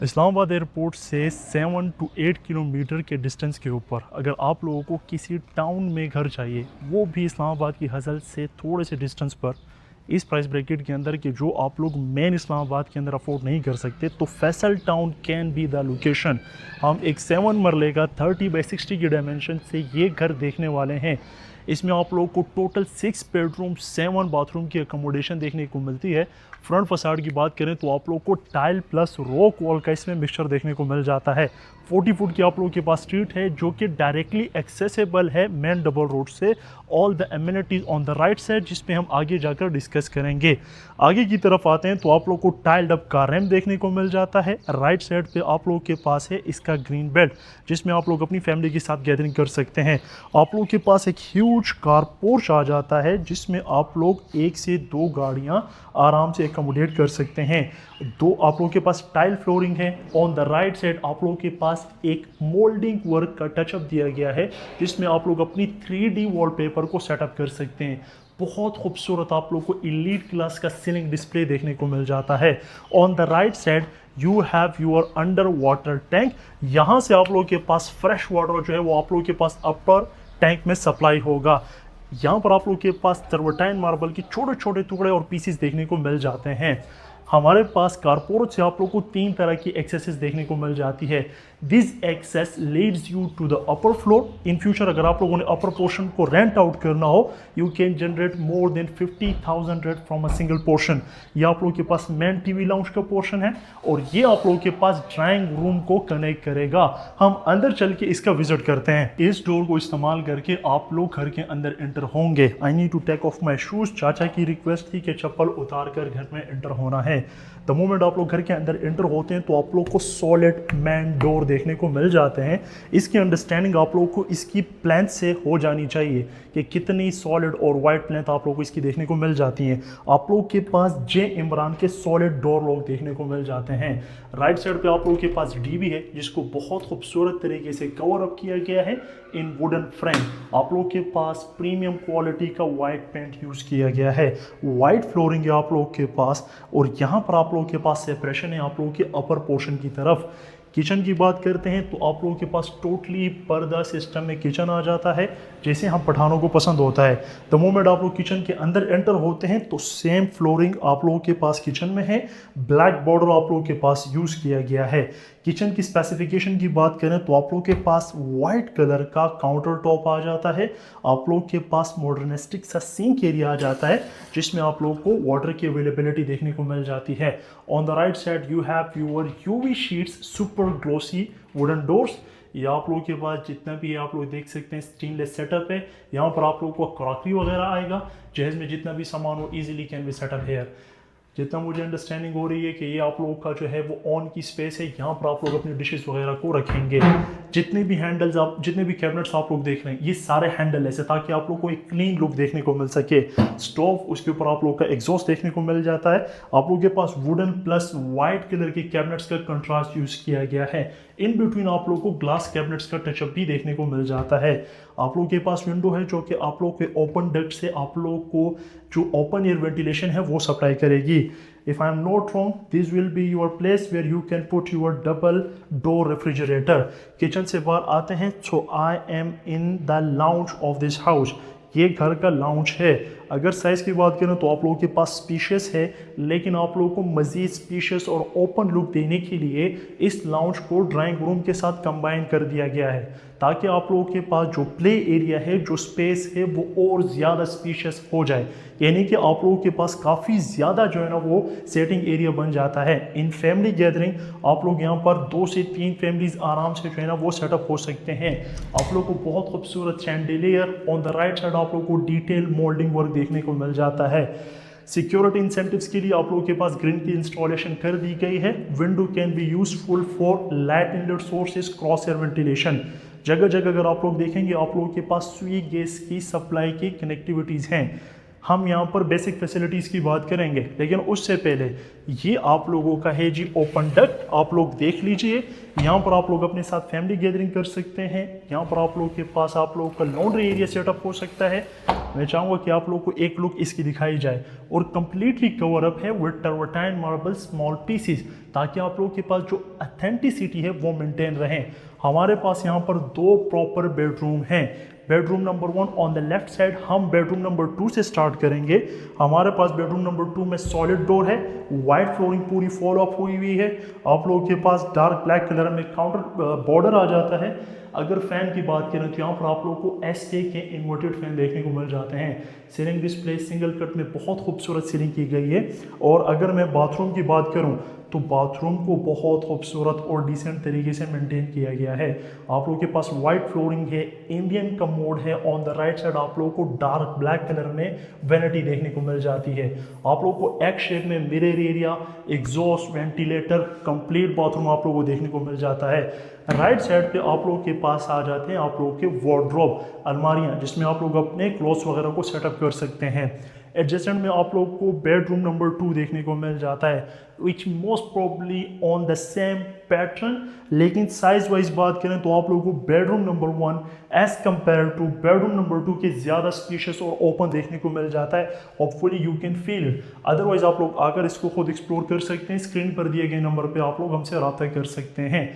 Islamabad airport से 7 to 8 kilometre के distance के ऊपर अगर आप लोगों को किसी टाउन में घर चाहिए, वो भी इस्लामाबाद की हज़ल से थोड़े से डिस्टेंस पर, इस प्राइस ब्रैकेट के अंदर कि जो आप लोग मेन इस्लामाबाद के अंदर अफोर्ड नहीं कर सकते, तो Faisal town can be the location. हम एक 7 मरले का 30x60 की डायमेंशन से ये घर देखने वाले हैं। इसमें आप लोगों को टोटल 6 बेडरूम 7 बाथरूम की अकोमोडेशन देखने को मिलती है। फ्रंट फसाड की बात करें तो आप लोगों को टाइल प्लस रॉक वॉल का इसमें मिक्सचर देखने को मिल जाता है। 40 फुट की आप लोगों के पास स्ट्रीट है जो कि डायरेक्टली एक्सेसिबल है मेन डबल रोड से। All the amenities on the right side, जिसमें हम आगे जाकर डिस्कस करेंगे। आगे की तरफ आते हैं तो आप लोग को टाइल्ड अप कार रैम्प देखने को मिल जाता है। राइट साइड पे आप लोगों के पास है इसका ग्रीन बेल्ट, जिसमें आप लोग अपनी फैमिली के साथ गैदरिंग कर सकते हैं। आप लोगों के पास एक ह्यूज कार पोर्च आ जाता है, जिसमें आप लोग 1 से 2 गाड़ियां आराम से एकमोडेट कर सकते हैं। दो आप लोगों के पास टाइल फ्लोरिंग है। ऑन द राइट साइड आप लोगों के पास एक मोल्डिंग वर्क का टचअप दिया गया है, जिसमें आप लोग अपनी 3D वॉलपेपर को सेटअप कर सकते हैं। बहुत खूबसूरत आप लोग को एलीट क्लास का सीलिंग डिस्प्ले देखने को मिल जाता है। On the right side you have your under water tank. यहाँ से आप लोगों के पास फ्रेश वाटर जो है वो आप लोगों के पास अपर टैंक में सप्लाई होगा। यहाँ पर आप लोगों के पास टर्वटाइन मार्बल के छोटे छोटे टुकड़े और पीसेस देखने को मिल जाते हैं। हमारे पास कारपोरेट से आप लोगों को 3 तरह की एक्सेसेस देखने को मिल जाती है। This access leads you to the upper floor. In future अगर आप लोगों ने अपर पोर्शन को रेंट आउट करना हो, you can generate more than 50,000 rent from a single portion. ये आप लोगों के पास मेन टीवी लाउंज का पोर्शन है और ये आप लोगों के पास ड्राइंग रूम को कनेक्ट करेगा। हम अंदर चल के इसका विजिट करते हैं। इस डोर को इस्तेमाल करके आप लोग घर के अंदर एंटर होंगे। I need to take off my shoes. चाचा की रिक्वेस्ट थी कि चप्पल उतार कर घर में एंटर होना है। द मोमेंट आप लोग घर के अंदर एंटर होते हैं तो आप लोग को सॉलिड मैन डोर देखने को मिल जाते हैं। इसकी अंडरस्टैंडिंग आप लोग को इसकी प्लेंथ से हो जानी चाहिए कि कितनी सॉलिड और वाइड प्लेंथ आप लोग को इसकी देखने को मिल जाती हैं। आप लोग के पास जे इमरान के सॉलिड डोर लॉक देखने को मिल जाते हैं। राइट साइड पे आप लोग के पास डीबी है, जिसको बहुत खूबसूरत तरीके से कवर अप किया गया है इन वुडन फ्रेम। आप लोग के पास प्रीमियम क्वालिटी का वाइट पेंट यूज किया गया है। वाइट फ्लोरिंग है आप लोग के पास और यहाँ पर आप लोगों के पास सेपरेशन है आप लोगों के अपर पोर्शन की तरफ। किचन की बात करते हैं तो आप लोगों के पास टोटली पर्दा सिस्टम में किचन आ जाता है, जैसे हम पठानों को पसंद होता है। द मोमेंट आप लोग किचन के अंदर एंटर होते हैं तो सेम फ्लोरिंग आप लोगों के पास किचन में है। ब्लैक बॉर्डर आप लोगों के पास यूज किया गया है। किचन की स्पेसिफिकेशन की बात करें तो आप लोगों के पास वाइट कलर का काउंटर टॉप आ जाता है। आप लोग के पास मॉडर्निस्टिक सा सिंक एरिया आ जाता है, जिसमें आप लोग को वाटर की अवेलेबिलिटी देखने को मिल जाती है। On the right side you have your UV sheets super glossy wooden doors. ये आप लोगों के पास जितना भी है आप लोग देख सकते हैं स्टेनलेस सेटअप है। यहाँ पर आप लोगों को क्रॉकरी वगैरह आएगा, जहेज में जितना भी सामान हो easily can be setup here. जितना मुझे अंडरस्टैंडिंग हो रही है कि ये आप लोगों का जो है वो ऑन की स्पेस है, यहाँ पर आप लोग अपनी डिशेस वगैरह को रखेंगे। जितने भी हैंडल्स आप जितने भी कैबिनेट्स आप लोग देख रहे हैं ये सारे हैंडल ऐसे, ताकि आप लोग को एक क्लीन लुक देखने को मिल सके। स्टोव, उसके ऊपर आप लोग का एग्जॉस्ट देखने को मिल जाता है। आप लोग के पास वुडन प्लस वाइट कलर के कैबिनेट्स का कंट्रास्ट यूज किया गया है। इन बिटवीन आप लोग को ग्लास कैबिनेट्स का टचअप भी देखने को मिल जाता है। आप लोग के पास विंडो है जो कि आप लोग के ओपन डक्ट से आप लोग को जो ओपन एयर वेंटिलेशन है वो सप्लाई करेगी। If I am not wrong, this will be your place where you can put your double door refrigerator. Kitchen से बाहर आते हैं so I am in the lounge of this house. ये घर का लाउंज है। अगर साइज़ की बात करें तो आप लोगों के पास स्पीशियस है, लेकिन आप लोगों को मज़ीद स्पीशियस और ओपन लुक देने के लिए इस लाउंज को ड्राइंग रूम के साथ कंबाइन कर दिया गया है, ताकि आप लोगों के पास जो प्ले एरिया है, जो स्पेस है, वो और ज़्यादा स्पीशियस हो जाए। यानी कि आप लोगों के पास काफ़ी ज़्यादा जो है ना वो सेटिंग एरिया बन जाता है। इन फैमिली गैदरिंग आप लोग यहाँ पर 2 से 3 फैमिलीज आराम से जो है ना वो सेटअप हो सकते हैं। आप लोग को बहुत खूबसूरत chandelier, on the right side आप लोग को डिटेल मोल्डिंग वर्क देखने को मिल जाता है। सिक्योरिटी इंसेंटिव्स के लिए आप लोगों के पास ग्रिल की इंस्टॉलेशन कर दी गई है। Window can be useful for light inlet sources, cross air ventilation. जगह जगह अगर आप लोग देखेंगे आप लोगों के पास स्वी गैस की सप्लाई की कनेक्टिविटीज़ हैं। हम यहाँ पर बेसिक फैसिलिटीज़ की बात करेंगे, लेकिन उससे पहले ये आप लोगों का है जी ओपन डक्ट, आप लोग देख लीजिए। यहाँ पर आप लोग अपने साथ फैमिली गैदरिंग कर सकते हैं। यहाँ पर आप लोग के पास आप लोगों का लॉन्ड्री एरिया सेटअप हो सकता है। मैं चाहूँगा कि आप लोग को एक लुक इसकी दिखाई जाए, और कंप्लीटली कवर अप है विद टर्वटाइन मार्बल स्मॉल पीसीस, ताकि आप लोगों के पास जो अथेंटिसिटी है वो मेंटेन रहे। हमारे पास यहाँ पर 2 प्रॉपर बेडरूम हैं। Bedroom number 1 on the left side, हम बेडरूम नंबर 2 से स्टार्ट करेंगे। हमारे पास बेडरूम नंबर 2 में सॉलिड डोर है, वाइट फ्लोरिंग पूरी फॉलो अप हुई हुई है। आप लोगों के पास डार्क ब्लैक कलर में काउंटर बॉर्डर आ जाता है। अगर फैन की बात करें तो यहाँ पर आप लोगों को एसके के इन्वर्टेड फैन देखने को मिल जाते हैं। सीलिंग डिस्प्ले सिंगल कट में बहुत खूबसूरत सीलिंग की गई है। और अगर मैं बाथरूम की बात करूँ तो बाथरूम को बहुत खूबसूरत और डिसेंट तरीके से मेंटेन किया गया है। आप लोगों के पास वाइट फ्लोरिंग है, इंडियन कमोड है। ऑन द राइट साइड आप लोगों को डार्क ब्लैक कलर में वैनिटी देखने को मिल जाती है। आप लोगों को एक्स शेप में mirror area, exhaust, ventilator, complete bathroom आप लोगों को देखने को मिल जाता है। राइट साइड पे आप लोगों के पास आ जाते हैं आप लोगों के वार्डरोब, अलमारियां, जिसमें आप लोग अपने क्लॉथ्स वगैरह को सेटअप कर सकते हैं। एडजेसेंट में आप लोग को बेडरूम नंबर 2 देखने को मिल जाता है, which most probably on the same pattern. लेकिन साइज वाइज बात करें तो आप लोगों को bedroom number 1 as compare to bedroom number 2 के ज़्यादा स्पेशियस और ओपन देखने को मिल जाता है। Hopefully you can feel it. Otherwise आप लोग आकर इसको खुद एक्सप्लोर कर सकते हैं। स्क्रीन पर दिए गए नंबर पर आप लोग हमसे रब्ता कर सकते हैं।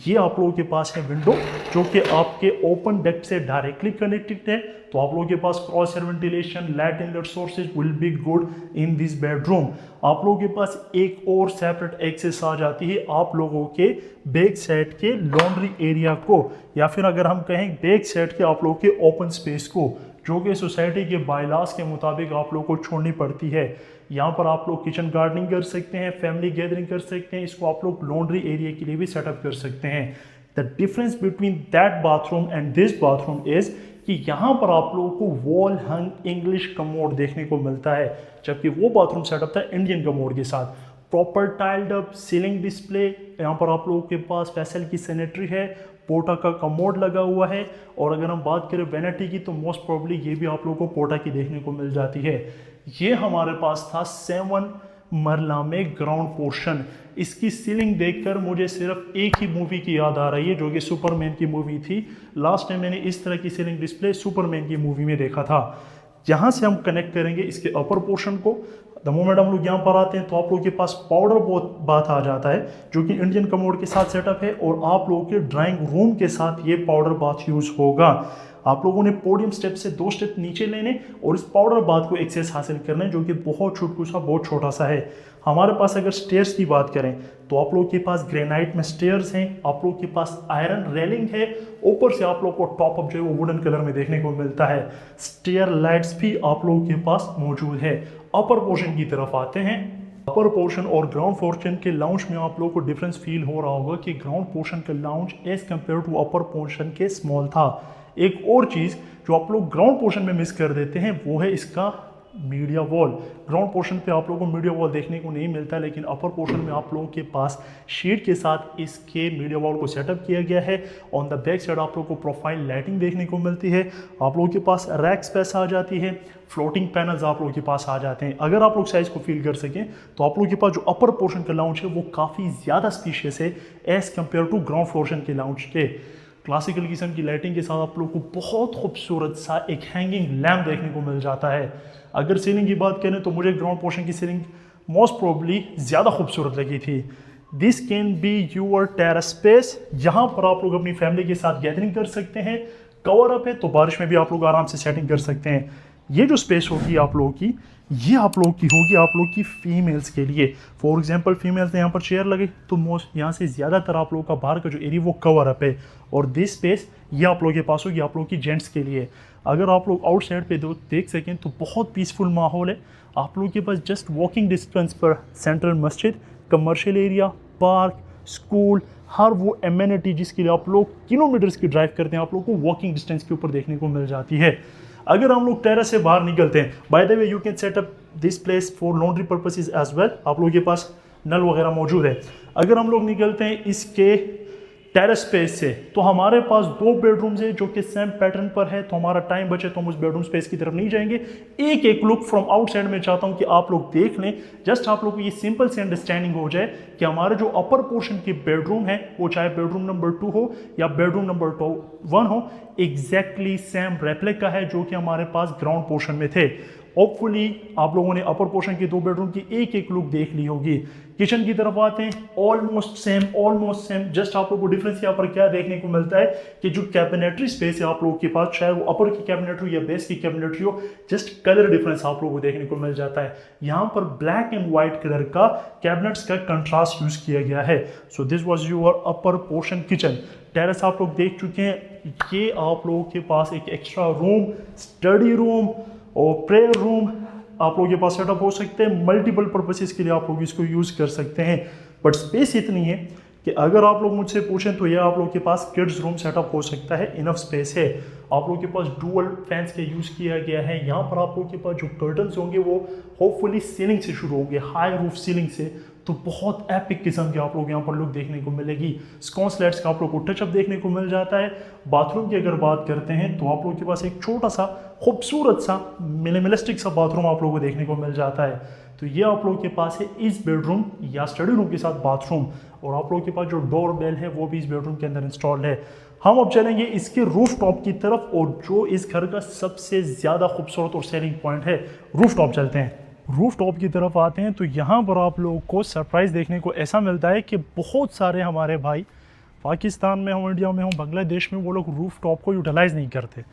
ये आप लोगों के पास है विंडो, जो कि आपके ओपन डेक से डायरेक्टली कनेक्टेड है। तो आप लोगों के पास cross air ventilation, light inlet sources will be good in this bedroom. आप लोगों के पास एक और सेपरेट एक्सेस आ जाती है आप लोगों के बैक साइड के लॉन्ड्री एरिया को, या फिर अगर हम कहें बैक साइड के आप लोगों के ओपन स्पेस को, जो कि सोसाइटी के बायलास के मुताबिक आप लोगों को छोड़नी पड़ती है। यहाँ पर आप लोग किचन गार्डनिंग कर सकते हैं, फैमिली गैदरिंग कर सकते हैं। इसको आप लोग लॉन्ड्री एरिया के लिए भी सेटअप कर सकते हैं। The difference between that bathroom and this bathroom is कि यहाँ पर आप लोगों को वॉल हंग इंग्लिश कमोड देखने को मिलता है, जबकि वो बाथरूम सेटअप था इंडियन कमोड के साथ। Proper tiled up ceiling display, यहाँ पर आप लोगों के पास वेसल की सैनिटरी है, पोटा का कमोड लगा हुआ है। और अगर हम बात करें वैनिटी की तो मोस्ट प्रोबेबली ये भी आप लोगों को पोटा की देखने को मिल जाती है। ये हमारे पास था 7 मरला में ग्राउंड पोर्शन। इसकी सीलिंग देखकर मुझे सिर्फ एक ही मूवी की याद आ रही है, जो कि सुपरमैन की मूवी थी। लास्ट टाइम मैंने इस तरह की सीलिंग डिस्प्ले सुपरमैन की मूवी में देखा था। यहाँ से हम कनेक्ट करेंगे इसके अपर पोर्शन को। द मोमेंट हम लोग यहाँ पर आते हैं तो आप लोगों के पास पाउडर बाथ आ जाता है, जो कि इंडियन कमोड के साथ सेटअप है। और आप लोगों के ड्राइंग रूम के साथ ये पाउडर बाथ यूज होगा। आप लोगों ने पोडियम स्टेप से 2 स्टेप नीचे लेने और इस पाउडर बाथ को एक्सेस हासिल करना है, जो कि बहुत छुटकू सा, बहुत छोटा सा है। हमारे पास अगर स्टेयर्स की बात करें तो आप लोगों के पास ग्रेनाइट में स्टेयर्स हैं, आप लोगों के पास आयरन रेलिंग है। ऊपर से आप लोगों को टॉप अप जो है वो वुडन कलर में देखने को मिलता है। स्टेयर लाइट्स भी आप लोगों के पास मौजूद है। अपर पोर्शन की तरफ आते हैं। अपर पोर्शन और ग्राउंड पोर्शन के लाउंज में आप लोगों को डिफरेंस फील हो रहा होगा कि ग्राउंड पोर्शन का lounge as compare to upper portion के स्मॉल था। एक और चीज़ जो आप लोग ग्राउंड पोर्शन में मिस कर देते हैं वो है इसका मीडिया वॉल। ग्राउंड पोर्शन पे आप लोगों को मीडिया वॉल देखने को नहीं मिलता, लेकिन अपर पोर्शन में आप लोगों के पास शीट के साथ इसके मीडिया वॉल को सेटअप किया गया है। ऑन द बैक साइड आप लोगों को प्रोफाइल लाइटिंग देखने को मिलती है। आप लोगों के पास रैक स्पेस आ जाती है, फ्लोटिंग पैनल्स आप लोगों के पास आ जाते हैं। अगर आप लोग साइज को फील कर सकें तो आप लोगों के पास जो अपर पोर्शन का लाउंज है वो काफ़ी ज़्यादा स्पीशियस है as compare to ground portion के लाउंज के। क्लासिकल किस्म की लाइटिंग के साथ आप लोगों को बहुत खूबसूरत सा एक हैंगिंग लैम्प देखने को मिल जाता है। अगर सीलिंग की बात करें तो मुझे ग्राउंड पोर्शन की सीलिंग मोस्ट प्रोबेबली ज़्यादा खूबसूरत लगी थी। This can be your terrace space. यहाँ पर आप लोग अपनी फैमिली के साथ गैदरिंग कर सकते हैं। कवर अप है तो बारिश में भी आप लोग आराम से सेटिंग कर सकते हैं। ये जो स्पेस होगी आप लोगों की, ये आप लोग की होगी आप लोग की फीमेल्स के लिए। फॉर एग्जांपल फीमेल्स ने यहाँ पर चेयर लगी तो मोस्ट यहाँ से ज़्यादातर आप लोगों का बाहर का जो एरिया वो कवर अप है। और दिस स्पेस ये आप लोगों के पास होगी आप लोगों की जेंट्स के लिए। अगर आप लोग आउटसाइड पे देख सकें तो बहुत पीसफुल माहौल है। आप लोगों के पास जस्ट वॉकिंग डिस्टेंस पर सेंट्रल मस्जिद, कमर्शियल एरिया, पार्क, स्कूल, हर वो एमेनिटी जिसके लिए आप लोग किलोमीटर्स की ड्राइव करते हैं आप लोग को वॉकिंग डिस्टेंस के ऊपर देखने को मिल जाती है। अगर हम लोग टेरेस से बाहर निकलते हैं, by the way you can set up this place for laundry purposes as well. आप लोगों के पास नल वगैरह मौजूद है। अगर हम लोग निकलते हैं इसके टेरेस स्पेस से, तो हमारे पास 2 बेडरूम्स है जो कि सेम पैटर्न पर है, तो हमारा टाइम बचे तो हम उस बेडरूम स्पेस की तरफ नहीं जाएंगे। एक एक लुक फ्रॉम आउटसाइड में चाहता हूं कि आप लोग देख लें, जस्ट आप लोग को ये सिंपल सी अंडरस्टैंडिंग हो जाए कि हमारा जो अपर पोर्शन की बेडरूम है, वो चाहे बेडरूम नंबर 2 हो या बेडरूम नंबर 1 हो, एग्जैक्टली सेम रेप्लिका है जो कि हमारे पास ग्राउंड पोर्शन में थे। होपफुली आप लोगों ने अपर पोर्शन की 2 बेडरूम की एक एक लुक देख ली होगी। किचन की तरफ आते हैं, ऑलमोस्ट सेम। जस्ट आप लोगों को डिफरेंस यहाँ पर क्या देखने को मिलता है कि जो कैबिनेटरी स्पेस है आप लोगों के पास, चाहे वो अपर की कैबिनेटरी या बेस की कैबिनेटरी हो, जस्ट कलर डिफरेंस आप लोगों को देखने को मिल जाता है। यहाँ पर ब्लैक एंड व्हाइट कलर का कैबिनेट्स का कंट्रास्ट यूज किया गया है। So this was your upper portion kitchen. Terrace आप लोग देख चुके हैं, ये आप लोगों के पास एक एक्स्ट्रा रूम, स्टडी रूम और प्रेयर रूम आप लोगों के पास सेटअप हो सकते हैं। मल्टीपल पर्पसेस के लिए आप लोग इसको यूज़ कर सकते हैं, बट स्पेस इतनी है कि अगर आप लोग मुझसे पूछें तो ये आप लोगों के पास किड्स रूम सेटअप हो सकता है, इनफ स्पेस है। आप लोगों के पास डुअल फैंस का यूज़ किया गया है। यहाँ पर आप लोगों के पास जो कर्टन्स होंगे वो होपफुली सीलिंग से शुरू होंगे, हाई रूफ सीलिंग से, तो बहुत एपिक किस्म के आप लोग यहाँ पर लुक देखने को मिलेगी। स्कॉन्स लाइट्स का आप लोग को टचअप देखने को मिल जाता है। बाथरूम की अगर बात करते हैं तो आप लोगों के पास एक छोटा सा खूबसूरत सा मिनिमलिस्टिक सा बाथरूम आप लोगों को देखने को मिल जाता है। तो ये आप लोगों के पास है इस बेडरूम या स्टडी रूम के साथ बाथरूम, और आप लोगों के पास जो डोर बेल है वो भी इस बेडरूम के अंदर इंस्टॉल्ड है। हम अब चलेंगे इसके रूफ टॉप की तरफ, और जो इस घर का सबसे ज़्यादा खूबसूरत और सेलिंग पॉइंट है, रूफ टॉप चलते हैं। रूफ टॉप की तरफ आते हैं तो यहाँ पर आप लोगों को सरप्राइज़ देखने को ऐसा मिलता है कि बहुत सारे हमारे भाई पाकिस्तान में हो, इंडिया में हो, बांग्लादेश में, वो लोग रूफ टॉप को यूटिलाइज़ नहीं करते।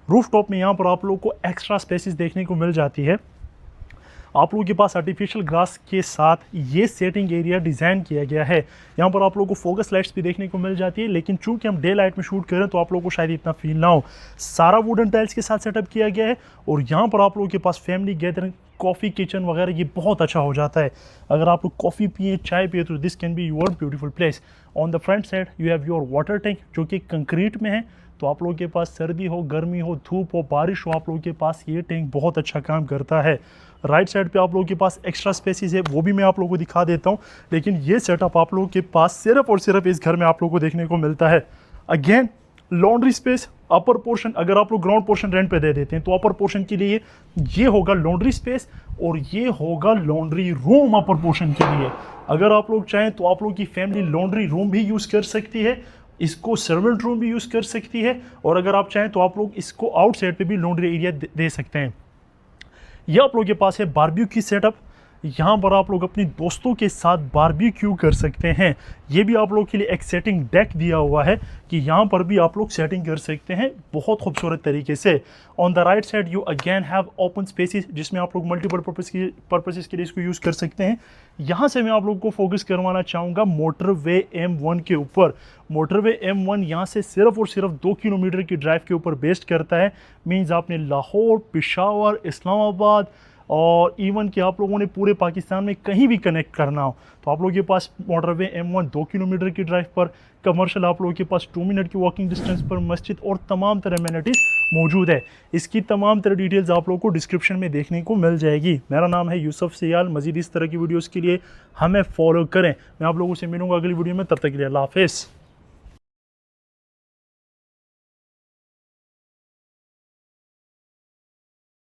रूफ टॉप में यहाँ पर आप लोगों को एक्स्ट्रा स्पेसिस देखने को मिल जाती है। आप लोगों के पास आर्टिफिशियल ग्रास के साथ ये सेटिंग एरिया डिज़ाइन किया गया है। यहाँ पर आप लोगों को फोकस लाइट्स भी देखने को मिल जाती है, लेकिन चूंकि हम डे लाइट में शूट करें तो आप लोगों को शायद इतना फील ना हो। सारा वुडन टाइल्स के साथ सेटअप किया गया है, और यहाँ पर आप लोगों के पास फैमिली गैदरिंग, कॉफ़ी, किचन वगैरह ये बहुत अच्छा हो जाता है। अगर आप लोग कॉफ़ी पिए, चाय पिए, तो this can be your beautiful place. On the front side you have your water tank जो कि कंक्रीट में है, तो आप लोगों के पास सर्दी हो, गर्मी हो, धूप हो, बारिश हो, आप लोगों के पास ये टैंक बहुत अच्छा काम करता है। राइट साइड पे आप लोगों के पास एक्स्ट्रा स्पेसिस है, वो भी मैं आप लोगों को दिखा देता हूँ, लेकिन ये सेटअप आप लोगों के पास सिर्फ और सिर्फ इस घर में आप लोगों को देखने को मिलता है। Again laundry space, upper portion, अगर आप लोग ग्राउंड पोर्शन रेंट पे दे देते हैं तो अपर पोर्शन के लिए ये होगा लॉन्ड्री स्पेस, और ये होगा लॉन्ड्री रूम अपर पोर्शन के लिए। अगर आप लोग चाहें तो आप लोग की फैमिली लॉन्ड्री रूम भी यूज़ कर सकती है, इसको सर्वेंट रूम भी यूज़ कर सकती है, और अगर आप चाहें तो आप लोग इसको आउटसाइड पे भी लॉन्ड्री एरिया दे सकते हैं। यह आप लोगों के पास है बारबेक्यू सेटअप। यहाँ पर आप लोग अपने दोस्तों के साथ बारबेक्यू कर सकते हैं। ये भी आप लोग के लिए एक सेटिंग डेक दिया हुआ है कि यहाँ पर भी आप लोग सेटिंग कर सकते हैं बहुत खूबसूरत तरीके से। On the right side you again have open spaces, जिसमें आप लोग मल्टीपल पर्पसेस के लिए इसको यूज़ कर सकते हैं। यहाँ से मैं आप लोग को फोकस करवाना चाहूँगा मोटरवे M1 के ऊपर। मोटरवे M1 यहाँ से सिर्फ और सिर्फ 2 किलोमीटर की ड्राइव के ऊपर बेस्ड करता है। मीन्स आपने लाहौर, पेशावर, इस्लामाबाद और इवन कि आप लोगों ने पूरे पाकिस्तान में कहीं भी कनेक्ट करना हो तो आप लोगों के पास मोटरवे M1 2 किलोमीटर की ड्राइव पर, कमर्शियल आप लोगों के पास 2 मिनट की वॉकिंग डिस्टेंस पर मस्जिद और तमाम तरह अमेनिटीज़ मौजूद है। इसकी तमाम तरह डिटेल्स आप लोगों को डिस्क्रिप्शन में देखने को मिल जाएगी। मेरा नाम है यूसुफ सियाल। मज़ीद इस तरह की वीडियोज़ के लिए हमें फॉलो करें। मैं आप लोगों से मिलूंगा अगली वीडियो में, तब तक के लिए अल्लाह हाफ़िज़।